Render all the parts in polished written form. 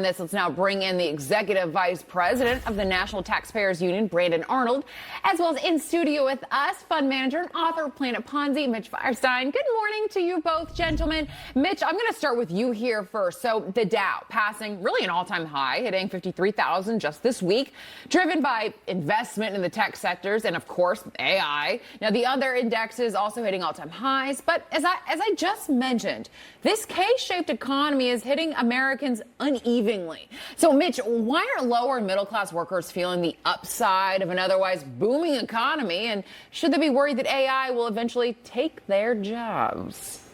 Let's now bring in the executive vice president of the National Taxpayers Union, Brandon Arnold, as well as in studio with us, fund manager and author of Planet Ponzi, Mitch Firestein. Good morning to you both, gentlemen. Mitch, I'm going to start with you here first. So the Dow passing really an all-time high, hitting 53,000 just this week, driven by investment in the tech sectors and, of course, AI. Now, the other indexes also hitting all-time highs. But as I just mentioned, this K-shaped economy is hitting Americans unevenly. So, Mitch, why are lower and middle-class workers feeling the upside of an otherwise booming economy? And should they be worried that AI will eventually take their jobs?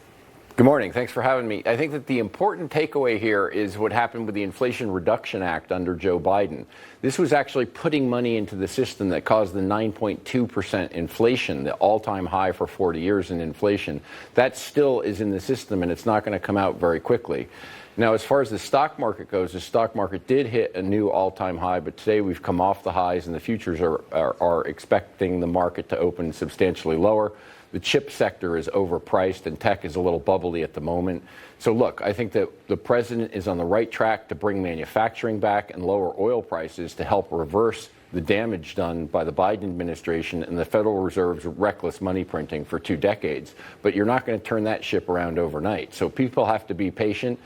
Good morning. Thanks for having me. I think that the important takeaway here is what happened with the Inflation Reduction Act under Joe Biden. This was actually putting money into the system that caused the 9.2% inflation, the all-time high for 40 years in inflation. That still is in the system, and it's not going to come out very quickly. Now, as far as the stock market goes, the stock market did hit a new all-time high, but today we've come off the highs, and the futures are expecting the market to open substantially lower. The chip sector is overpriced, and tech is a little bubbly at the moment. So, look, I think that the president is on the right track to bring manufacturing back and lower oil prices to help reverse the damage done by the Biden administration and the Federal Reserve's reckless money printing for 2 decades. But you're not going to turn that ship around overnight. So people have to be patient.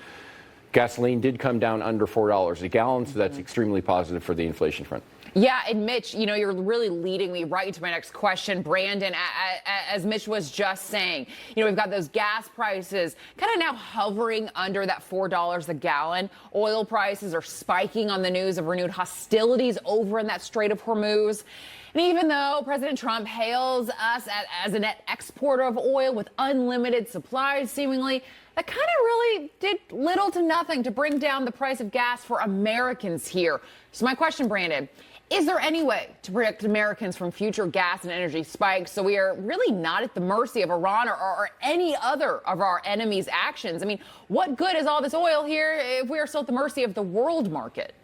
Gasoline did come down under $4 a gallon, so that's extremely positive for the inflation front. Yeah, and Mitch, you're really leading me right into my next question, Brandon. As Mitch was just saying, we've got those gas prices kind of now hovering under that $4 a gallon. Oil prices are spiking on the news of renewed hostilities over in that Strait of Hormuz. And even though President Trump hails us as a net exporter of oil with unlimited supplies, seemingly, that kind of really did little to nothing to bring down the price of gas for Americans here. So my question, Brandon, is there any way to protect Americans from future gas and energy spikes so we are really not at the mercy of Iran or any other of our enemies' actions? I mean, what good is all this oil here if we are still at the mercy of the world market?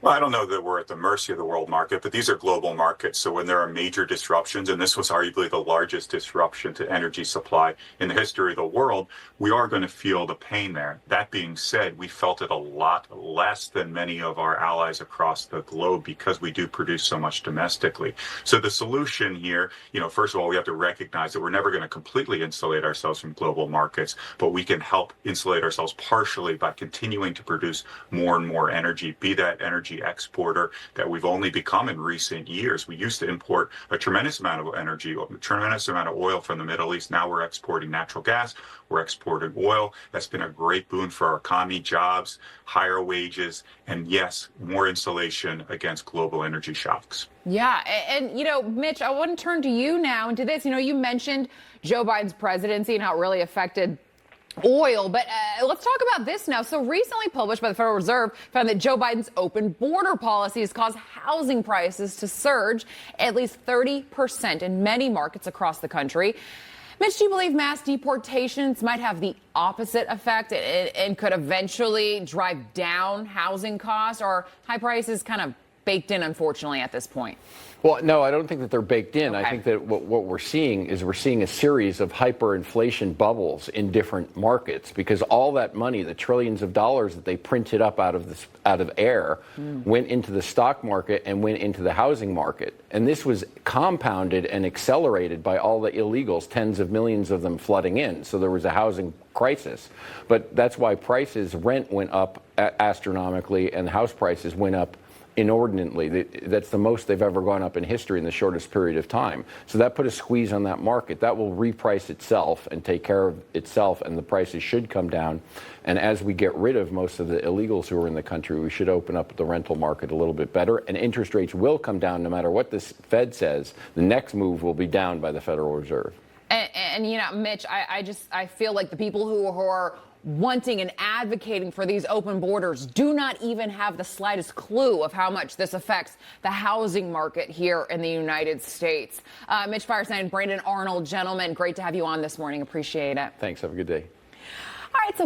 Well, I don't know that we're at the mercy of the world market, but these are global markets. So when there are major disruptions, and this was arguably the largest disruption to energy supply in the history of the world, we are going to feel the pain there. That being said, we felt it a lot less than many of our allies across the globe because we do produce so much domestically. So the solution here, first of all, we have to recognize that we're never going to completely insulate ourselves from global markets, but we can help insulate ourselves partially by continuing to produce more and more energy, be that energy exporter that we've only become in recent years. We used to import a tremendous amount of energy, a tremendous amount of oil from the Middle East. Now we're exporting natural gas. We're exporting oil. That's been a great boon for our economy, jobs, higher wages, and yes, more insulation against global energy shocks. Yeah. And, Mitch, I want to turn to you now and to this. You mentioned Joe Biden's presidency and how it really affected oil, but let's talk about this now. So recently published by the Federal Reserve found that Joe Biden's open border policy has caused housing prices to surge at least 30% in many markets across the country. Mitch, do you believe mass deportations might have the opposite effect and could eventually drive down housing costs, or high prices kind of baked in, unfortunately, at this point? Well, no, I don't think that they're baked in. Okay. I think that what we're seeing is a series of hyperinflation bubbles in different markets, because all that money, the trillions of dollars that they printed up out of air, went into the stock market and went into the housing market. And this was compounded and accelerated by all the illegals, tens of millions of them flooding in. So there was a housing crisis. But that's why rent went up astronomically and house prices went up inordinately. That's the most they've ever gone up in history in the shortest period of time. So that put a squeeze on that market. That will reprice itself and take care of itself, and the prices should come down. And as we get rid of most of the illegals who are in the country, we should open up the rental market a little bit better, and interest rates will come down no matter what this Fed says. The next move will be down by the Federal Reserve. And Mitch, I feel like the people who are wanting and advocating for these open borders do not even have the slightest clue of how much this affects the housing market here in the United States. Mitch Firestein and Brandon Arnold, gentlemen, great to have you on this morning. Appreciate it. Thanks. Have a good day. All right, so